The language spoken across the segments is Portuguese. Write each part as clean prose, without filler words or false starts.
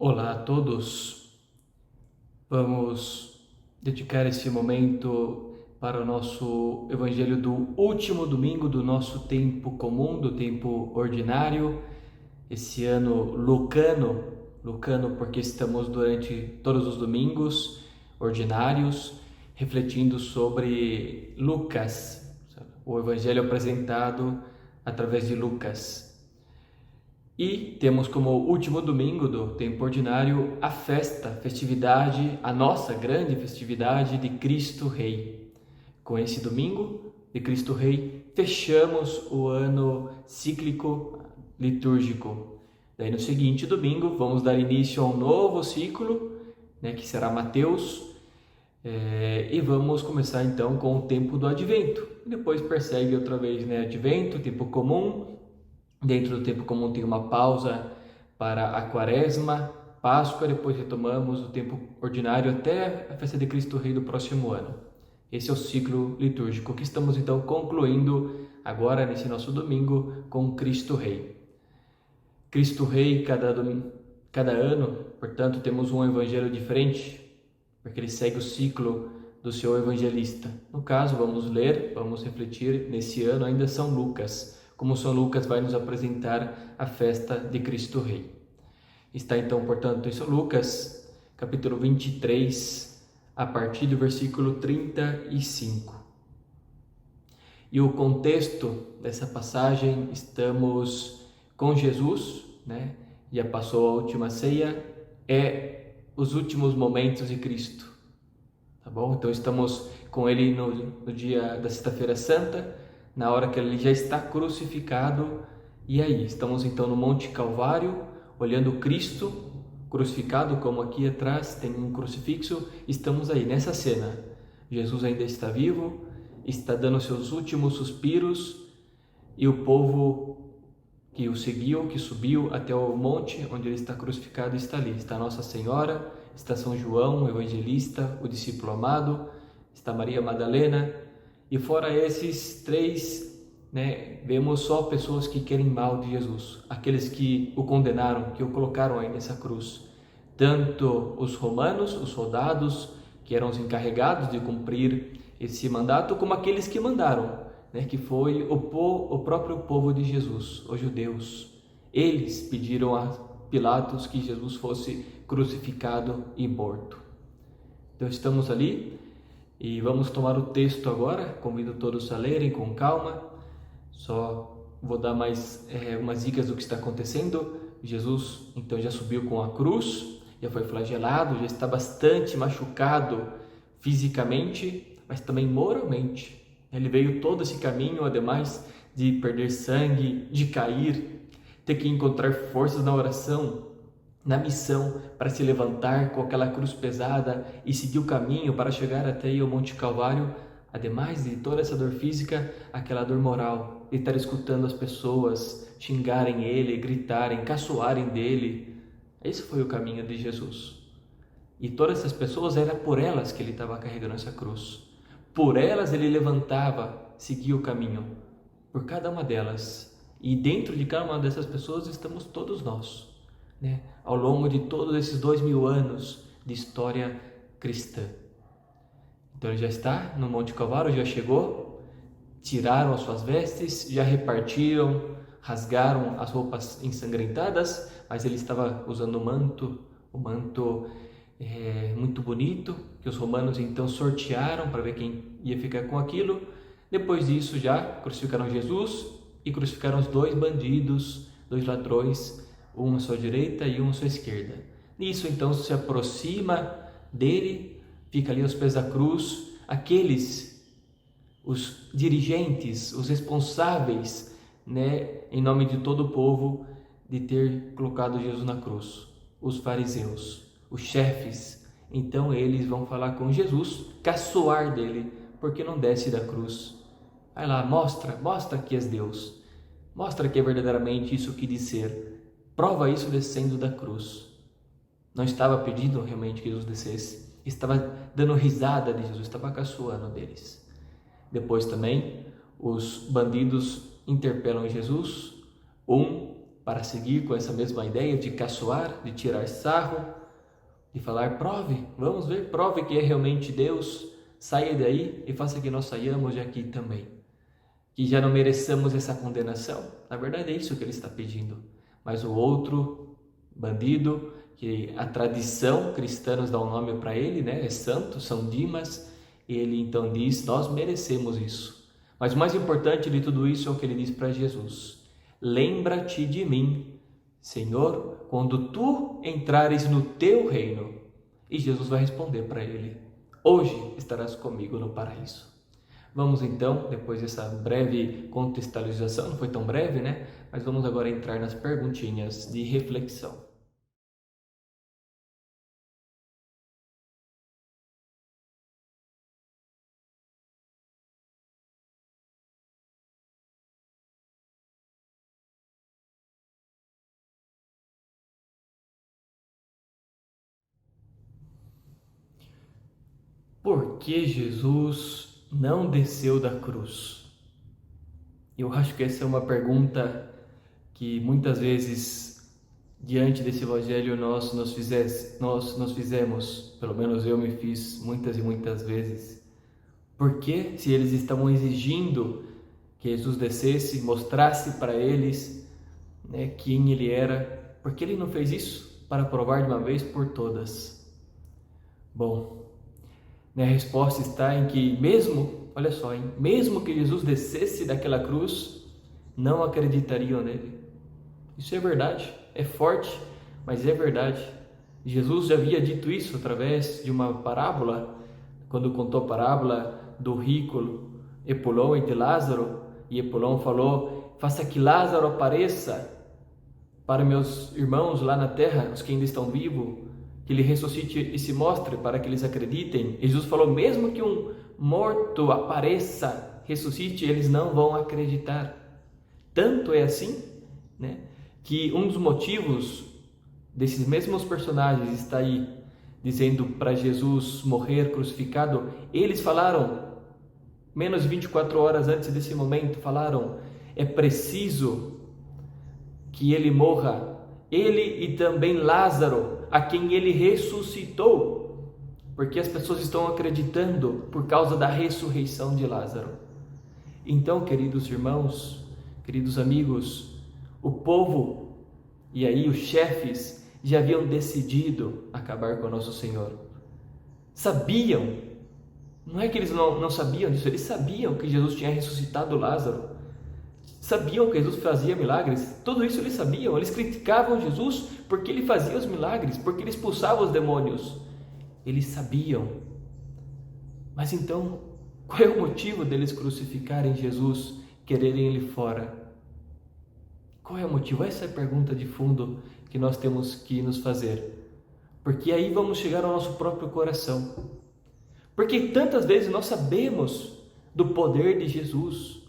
Olá a todos, vamos dedicar esse momento para o nosso Evangelho do último domingo do nosso tempo comum, do tempo ordinário, esse ano lucano porque estamos durante todos os domingos ordinários refletindo sobre Lucas, o Evangelho apresentado através de Lucas. E temos como último domingo do tempo ordinário a festividade, a nossa grande festividade de Cristo Rei. Com esse domingo de Cristo Rei, fechamos o ano cíclico litúrgico. Daí no seguinte domingo vamos dar início a um novo ciclo, que será Mateus, e vamos começar então com o tempo do Advento. Depois persegue outra vez, Advento, tempo comum. Dentro do tempo comum tem uma pausa para a Quaresma, Páscoa, depois retomamos o tempo ordinário até a festa de Cristo Rei do próximo ano. Esse é o ciclo litúrgico que estamos então concluindo agora nesse nosso domingo com Cristo Rei. Cristo Rei, cada ano, portanto, temos um evangelho diferente, porque ele segue o ciclo do seu evangelista. No caso, vamos refletir nesse ano ainda São Lucas, como São Lucas vai nos apresentar a festa de Cristo Rei. Está então, portanto, em São Lucas, capítulo 23, a partir do versículo 35. E o contexto dessa passagem, estamos com Jesus, Já passou a última ceia, é os últimos momentos de Cristo, tá bom? Então estamos com ele no dia da Sexta-feira Santa, na hora que ele já está crucificado. E aí, estamos então no Monte Calvário, olhando Cristo crucificado, como aqui atrás tem um crucifixo, estamos aí nessa cena. Jesus ainda está vivo, está dando seus últimos suspiros, e o povo que o seguiu, que subiu até o monte onde ele está crucificado, está ali. Está Nossa Senhora, está São João, o evangelista, o discípulo amado, está Maria Madalena. E fora esses três, vemos só pessoas que querem mal de Jesus, aqueles que o condenaram, que o colocaram aí nessa cruz. Tanto os romanos, os soldados, que eram os encarregados de cumprir esse mandato, como aqueles que mandaram, que foi o próprio povo de Jesus, os judeus. Eles pediram a Pilatos que Jesus fosse crucificado e morto. Então estamos ali. E vamos tomar o texto agora, convido todos a lerem com calma, só vou dar mais umas dicas do que está acontecendo. Jesus então já subiu com a cruz, já foi flagelado, já está bastante machucado fisicamente, mas também moralmente. Ele veio todo esse caminho, ademais de perder sangue, de cair, ter que encontrar forças na oração, na missão, para se levantar com aquela cruz pesada e seguir o caminho para chegar até aí ao Monte Calvário. Ademais de toda essa dor física, aquela dor moral, de estar escutando as pessoas xingarem ele, gritarem, caçoarem dele. Esse foi o caminho de Jesus. E todas essas pessoas, era por elas que ele estava carregando essa cruz. Por elas ele levantava, seguia o caminho, por cada uma delas. E dentro de cada uma dessas pessoas estamos todos nós, ao longo de todos esses 2000 anos de história cristã. Então ele já está no Monte Calvário, já chegou, tiraram as suas vestes, já repartiram, rasgaram as roupas ensanguentadas, mas ele estava usando um manto muito bonito, que os romanos então sortearam para ver quem ia ficar com aquilo. Depois disso já crucificaram Jesus e crucificaram os dois bandidos, dois ladrões, um à sua direita e um à sua esquerda. Nisso então se aproxima dele, fica ali aos pés da cruz, os dirigentes, os responsáveis, em nome de todo o povo, de ter colocado Jesus na cruz, os fariseus, os chefes. Então eles vão falar com Jesus, caçoar dele, porque não desce da cruz. Vai lá, mostra que és Deus, mostra que é verdadeiramente isso que diz ser. Prova isso descendo da cruz. Não estava pedindo realmente que Jesus descesse, estava dando risada de Jesus, estava caçoando deles. Depois também os bandidos interpelam Jesus, um para seguir com essa mesma ideia de caçoar, de tirar sarro, de falar, prove, vamos ver, prove que é realmente Deus, saia daí e faça que nós saiamos de aqui também. Que já não mereçamos essa condenação. Na verdade é isso que ele está pedindo. Mas o outro bandido, que a tradição cristã nos dá um nome para ele, né? É santo, São Dimas, ele então diz, nós merecemos isso. Mas o mais importante de tudo isso é o que ele diz para Jesus. Lembra-te de mim, Senhor, quando tu entrares no teu reino. E Jesus vai responder para ele, hoje estarás comigo no paraíso. Vamos então, depois dessa breve contextualização, não foi tão breve, né? Mas vamos agora entrar nas perguntinhas de reflexão. Por que Jesus não desceu da cruz? Eu acho que essa é uma pergunta que muitas vezes, diante desse evangelho, nós nos fizemos, pelo menos eu me fiz muitas e muitas vezes. Por que, se eles estavam exigindo que Jesus descesse, mostrasse para eles, né, quem ele era, por que ele não fez isso para provar de uma vez por todas? Bom, né, a resposta está em que mesmo, olha só, mesmo que Jesus descesse daquela cruz, não acreditariam nele. Isso é verdade, é forte, mas é verdade. Jesus já havia dito isso através de uma parábola, quando contou a parábola do rico Epulão e de Lázaro, e Epulão falou, faça que Lázaro apareça para meus irmãos lá na terra, os que ainda estão vivos, que ele ressuscite e se mostre para que eles acreditem. E Jesus falou, mesmo que um morto apareça, ressuscite, eles não vão acreditar. Tanto é assim, né, que um dos motivos desses mesmos personagens está aí dizendo para Jesus morrer crucificado, eles falaram, menos de 24 horas antes desse momento, falaram, é preciso que ele morra, ele e também Lázaro, a quem ele ressuscitou, porque as pessoas estão acreditando por causa da ressurreição de Lázaro. Então, queridos irmãos, queridos amigos, o povo e aí os chefes já haviam decidido acabar com o nosso Senhor. Sabiam, não é que eles não sabiam disso, eles sabiam que Jesus tinha ressuscitado Lázaro, sabiam que Jesus fazia milagres, tudo isso eles sabiam. Eles criticavam Jesus porque ele fazia os milagres, porque ele expulsava os demônios, eles sabiam. Mas então, qual é o motivo deles crucificarem Jesus, quererem ele fora? Qual é o motivo? Essa é a pergunta de fundo que nós temos que nos fazer, porque aí vamos chegar ao nosso próprio coração. Porque tantas vezes nós sabemos do poder de Jesus,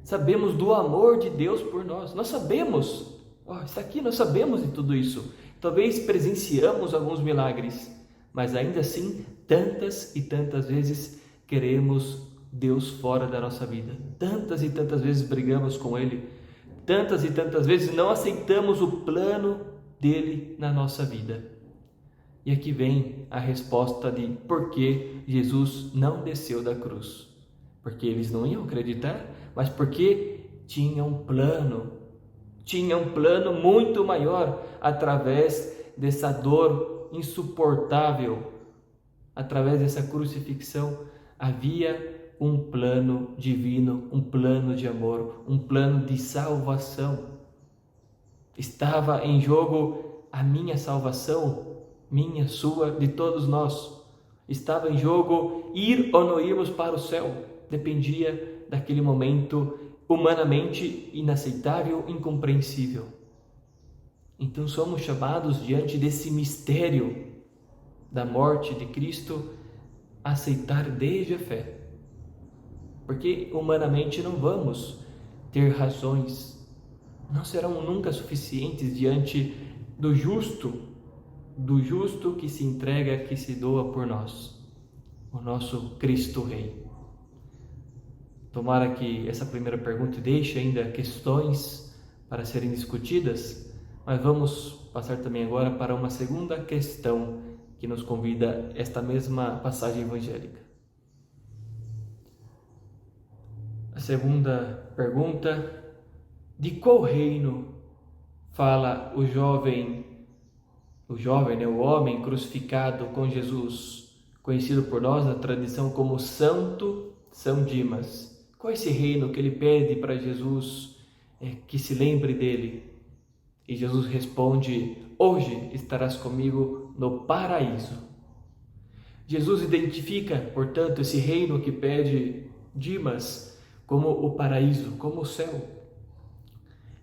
sabemos do amor de Deus por nós, nós sabemos, está aqui, nós sabemos de tudo isso, talvez presenciamos alguns milagres, mas ainda assim, tantas e tantas vezes queremos Deus fora da nossa vida, tantas e tantas vezes brigamos com Ele, tantas e tantas vezes não aceitamos o plano dele na nossa vida. E aqui vem a resposta de por que Jesus não desceu da cruz. Porque eles não iam acreditar, mas porque tinha um plano muito maior através dessa dor insuportável, através dessa crucifixão. Havia um plano divino, um plano de amor, um plano de salvação. Estava em jogo a minha salvação, minha, sua, de todos nós. Estava em jogo ir ou não irmos para o céu. Dependia daquele momento humanamente inaceitável, incompreensível. Então somos chamados diante desse mistério da morte de Cristo a aceitar desde a fé. Porque humanamente não vamos ter razões, não serão nunca suficientes diante do justo que se entrega, que se doa por nós, o nosso Cristo Rei. Tomara que essa primeira pergunta deixe ainda questões para serem discutidas, Mas vamos passar também agora para uma segunda questão que nos convida esta mesma passagem evangélica. A segunda pergunta: de qual reino fala o homem crucificado com Jesus, conhecido por nós na tradição como Santo São Dimas? Qual é esse reino que ele pede para Jesus que se lembre dele? E Jesus responde: hoje estarás comigo no paraíso. Jesus identifica, portanto, esse reino que pede Dimas como o paraíso, como o céu.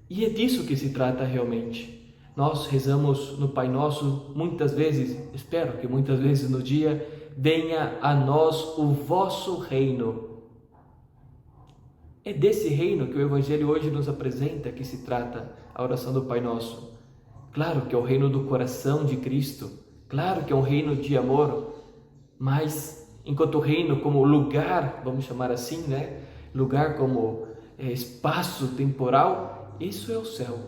E é disso que se trata realmente. Nós rezamos no Pai Nosso muitas vezes, espero que muitas vezes no dia: venha a nós o vosso reino. É desse reino que o Evangelho hoje nos apresenta que se trata a oração do Pai Nosso. Claro que é o reino do coração de Cristo, claro que é um reino de amor, mas enquanto o reino como lugar, vamos chamar assim, lugar como espaço temporal, isso é o céu.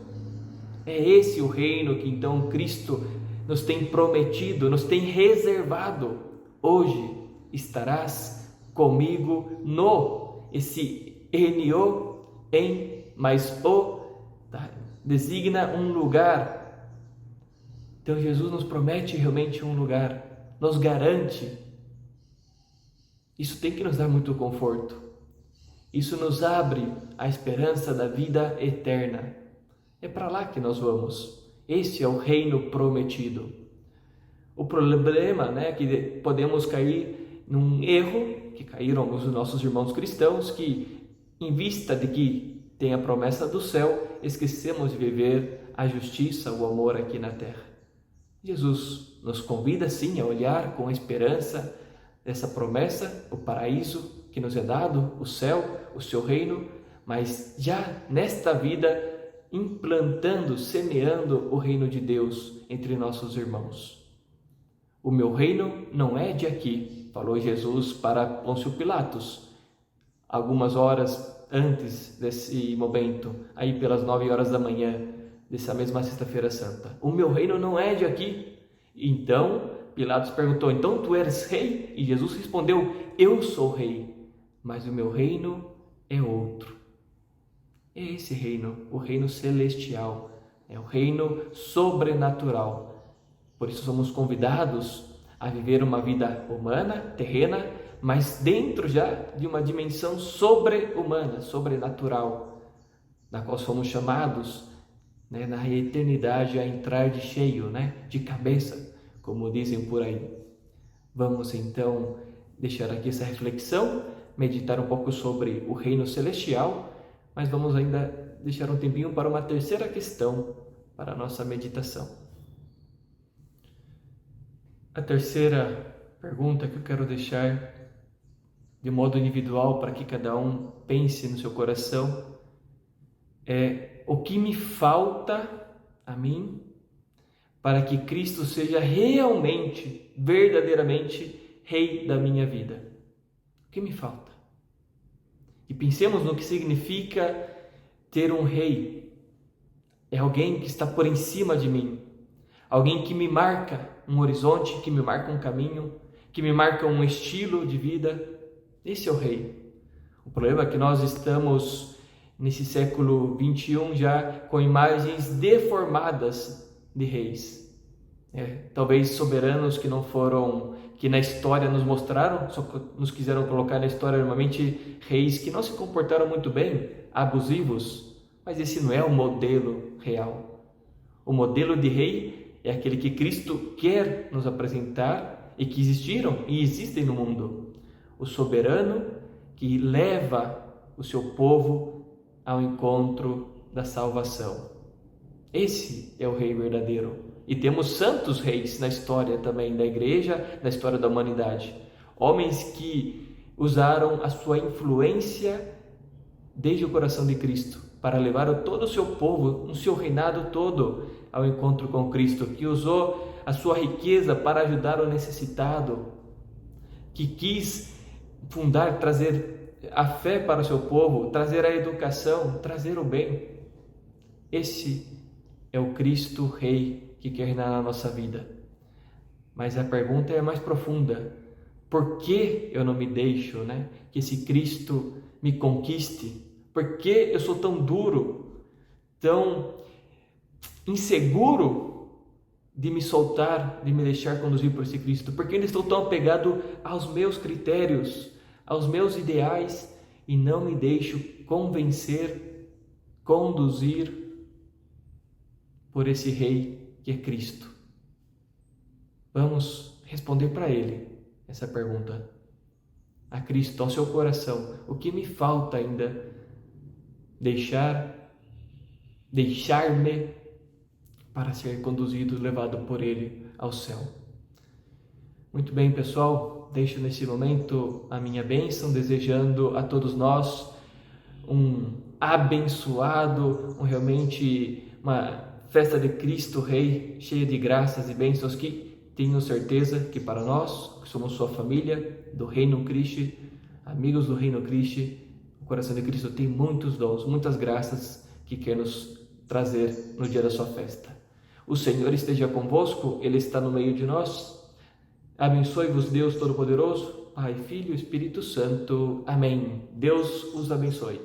É esse o reino que então Cristo nos tem prometido, nos tem reservado. Hoje estarás comigo esse N-O, em, mais o, designa um lugar. Então Jesus nos promete realmente um lugar, nos garante. Isso tem que nos dar muito conforto. Isso nos abre a esperança da vida eterna. É para lá que nós vamos. Esse é o reino prometido. O problema é que podemos cair num erro, que caíram alguns dos nossos irmãos cristãos, que em vista de que tem a promessa do céu, esquecemos de viver a justiça, o amor aqui na terra. Jesus nos convida sim a olhar com esperança essa promessa, o paraíso que nos é dado, o céu, o seu reino, mas já nesta vida implantando, semeando o reino de Deus entre nossos irmãos. O meu reino não é de aqui, falou Jesus para Pôncio Pilatos, algumas horas antes desse momento, aí pelas 9 horas da manhã, dessa mesma sexta-feira santa. O meu reino não é de aqui. Então, Pilatos perguntou: então tu eres rei? E Jesus respondeu: eu sou rei, mas o meu reino é outro. É esse reino, o reino celestial, é o reino sobrenatural. Por isso somos convidados a viver uma vida humana, terrena, mas dentro já de uma dimensão sobre-humana, sobrenatural, na qual somos chamados na eternidade a entrar de cheio, de cabeça, como dizem por aí. Vamos então deixar aqui essa reflexão, meditar um pouco sobre o reino celestial, mas vamos ainda deixar um tempinho para uma terceira questão para a nossa meditação. A terceira pergunta que eu quero deixar de modo individual para que cada um pense no seu coração é: o que me falta a mim para que Cristo seja realmente, verdadeiramente Rei da minha vida? O que me falta? E pensemos no que significa ter um rei. É alguém que está por cima de mim, alguém que me marca um horizonte, que me marca um caminho, que me marca um estilo de vida. Esse é o rei. O problema é que nós estamos nesse século 21 já com imagens deformadas de reis. Talvez soberanos que não foram, que na história nos mostraram, só nos quiseram colocar na história normalmente reis que não se comportaram muito bem, abusivos, mas esse não é o modelo real. O modelo de rei é aquele que Cristo quer nos apresentar e que existiram e existem no mundo. O soberano que leva o seu povo ao encontro da salvação. Esse é o rei verdadeiro. E temos santos reis na história também da igreja, na história da humanidade. Homens que usaram a sua influência desde o coração de Cristo para levar todo o seu povo, o seu reinado todo ao encontro com Cristo, que usou a sua riqueza para ajudar o necessitado, que quis fundar, trazer a fé para o seu povo, trazer a educação, trazer o bem. Esse é o Cristo Rei que quer reinar na nossa vida. Mas a pergunta é mais profunda. Por que eu não me deixo, que esse Cristo me conquiste? Por que eu sou tão duro, tão inseguro de me soltar, de me deixar conduzir por esse Cristo? Por que eu estou tão apegado aos meus critérios, aos meus ideais e não me deixo convencer, conduzir por esse Rei que é Cristo? Vamos responder para Ele essa pergunta. A Cristo, ao seu coração, o que me falta ainda? Deixar-me para ser conduzido, levado por Ele ao céu. Muito bem, pessoal, deixo nesse momento a minha bênção, desejando a todos nós um abençoado, realmente uma festa de Cristo Rei, cheia de graças e bênçãos, que tenho certeza que para nós, que somos sua família, do Reino Cristo, amigos do Reino Cristo, o coração de Cristo tem muitos dons, muitas graças que quer nos trazer no dia da sua festa. O Senhor esteja convosco, Ele está no meio de nós. Abençoe-vos Deus Todo-Poderoso, Pai, Filho e Espírito Santo. Amém. Deus os abençoe.